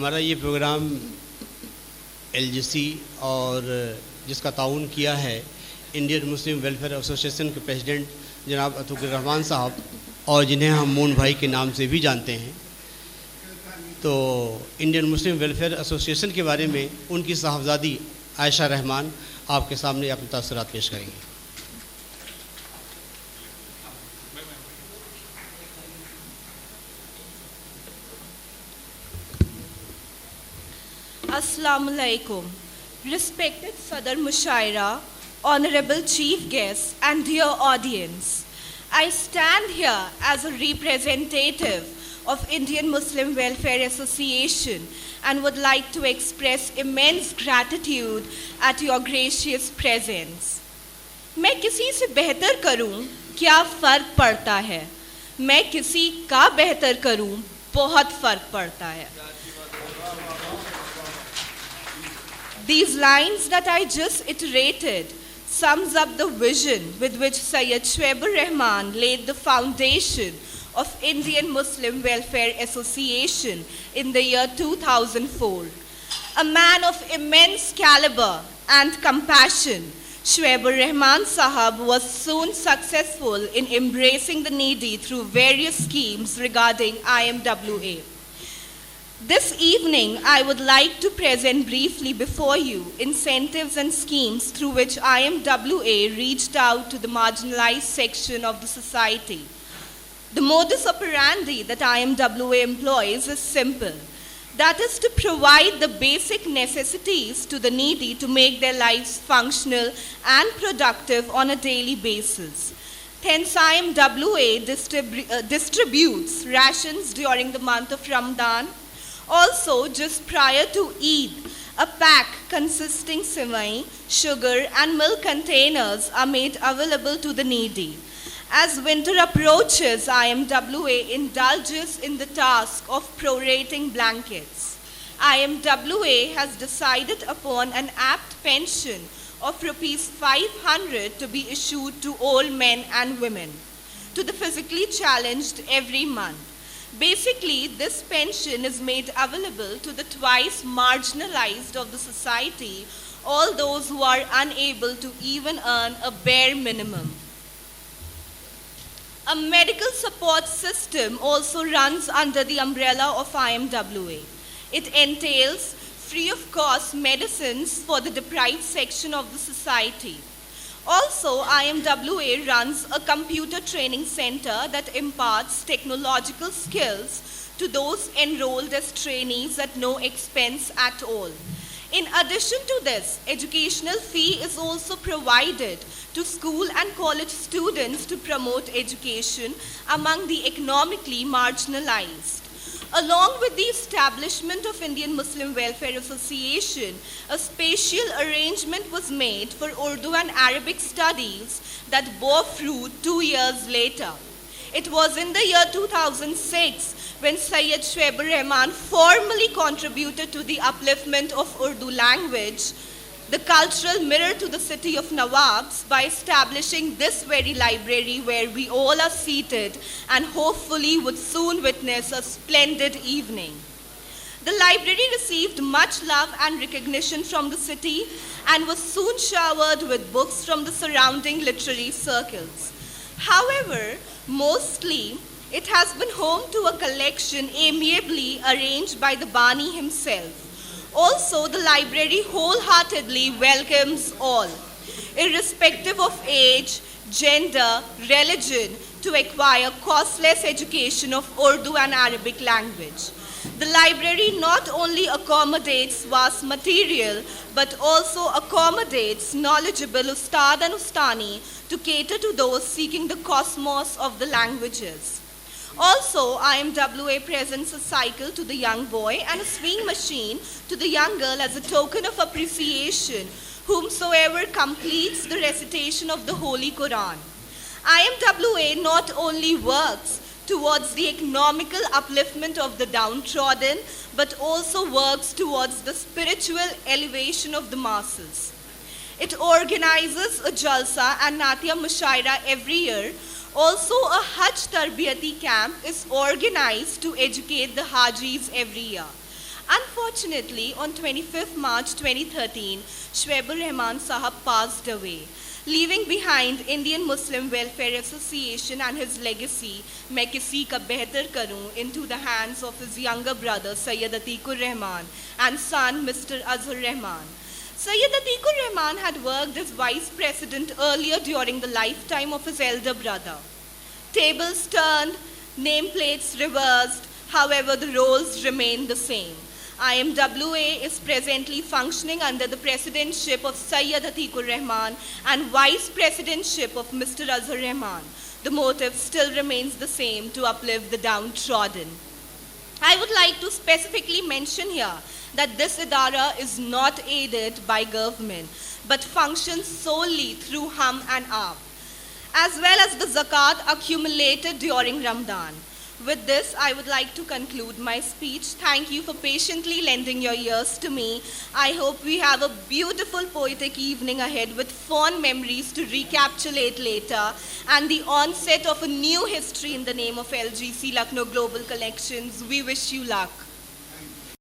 हमारा ये प्रोग्राम एलजीसी और जिसका ताउन किया है इंडियन मुस्लिम वेलफेयर एसोसिएशन के प्रेसिडेंट जनाब अतुकुर रहमान साहब, और जिन्हें हम मून भाई के नाम से भी जानते हैं। तो इंडियन मुस्लिम वेलफेयर एसोसिएशन के बारे में उनकी साहबजादी आयशा रहमान आपके सामने अपने तासुरात पेश करेंगे। Assalamu alaikum. Respected Sadr Mushaira, Honorable Chief Guests and dear audience, I stand here as a representative of Indian Muslim Welfare Association and would like to express immense gratitude at your gracious presence. मैं किसी से बेहतर करूं क्या फ़र्क पड़ता है, मैं किसी का बेहतर करूं बहुत फ़र्क पड़ता है. These lines that I just iterated sums up the vision with which Syed Shwebur Rahman laid the foundation of Indian Muslim Welfare Association in the year 2004. A man of immense caliber and compassion, Shwebur Rahman Sahab was soon successful in embracing the needy through various schemes regarding IMWA. This evening, I would like to present briefly before you incentives and schemes through which IMWA reached out to the marginalized section of the society. The modus operandi that IMWA employs is simple. That is to provide the basic necessities to the needy to make their lives functional and productive on a daily basis. Hence, IMWA distributes rations during the month of Ramadan. Also, just prior to Eid, a pack consisting sivai, sugar and milk containers are made available to the needy. As winter approaches, IMWA indulges in the task of prorating blankets. IMWA has decided upon an apt pension of rupees 500 to be issued to all men and women, to the physically challenged every month. Basically, this pension is made available to the twice marginalized of the society, all those who are unable to even earn a bare minimum. A medical support system also runs under the umbrella of IMWA. It entails free of cost medicines for the deprived section of the society. Also, IMWA runs a computer training center that imparts technological skills to those enrolled as trainees at no expense at all. In addition to this, educational fee is also provided to school and college students to promote education among the economically marginalized. Along with the establishment of Indian Muslim Welfare Association, a spatial arrangement was made for Urdu and Arabic studies that bore fruit 2 years later. It was in the year 2006 when Syed Shwebur Rahman formally contributed to the upliftment of Urdu language, the cultural mirror to the city of Nawabs, by establishing this very library where we all are seated and hopefully would soon witness a splendid evening. The library received much love and recognition from the city and was soon showered with books from the surrounding literary circles. However, mostly it has been home to a collection amiably arranged by the Bani himself. Also, the library wholeheartedly welcomes all, irrespective of age, gender, religion, to acquire costless education of Urdu and Arabic language. The library not only accommodates vast material, but also accommodates knowledgeable Ustad and Ustani to cater to those seeking the cosmos of the languages. Also, IMWA presents a cycle to the young boy and a swing machine to the young girl as a token of appreciation, whomsoever completes the recitation of the Holy Quran. IMWA not only works towards the economical upliftment of the downtrodden, but also works towards the spiritual elevation of the masses. It organizes a Jalsa and Natia Mushaira every year. Also, a Hajj Tarbiyati camp is organized to educate the Hajis every year. Unfortunately, on 25th March 2013, Shwebur Rahman Sahab passed away, leaving behind Indian Muslim Welfare Association and his legacy, Main Kisi Ka Behtar Karun, into the hands of his younger brother, Sayyid Atikur Rahman, and son, Mr. Azhar Rahman. Sayyid Atikur Rahman had worked as vice president earlier during the lifetime of his elder brother. Tables turned, nameplates reversed, however, the roles remain the same. IMWA is presently functioning under the presidentship of Sayyid Atikur Rahman and vice presidentship of Mr. Azhar Rahman. The motive still remains the same, to uplift the downtrodden. I would like to specifically mention here that this Idara is not aided by government, but functions solely through hum and aap, as well as the zakat accumulated during Ramadan. With this, I would like to conclude my speech. Thank you for patiently lending your ears to me. I hope we have a beautiful poetic evening ahead with fond memories to recapitulate later, and the onset of a new history in the name of LGC Lucknow Global Collections. We wish you luck.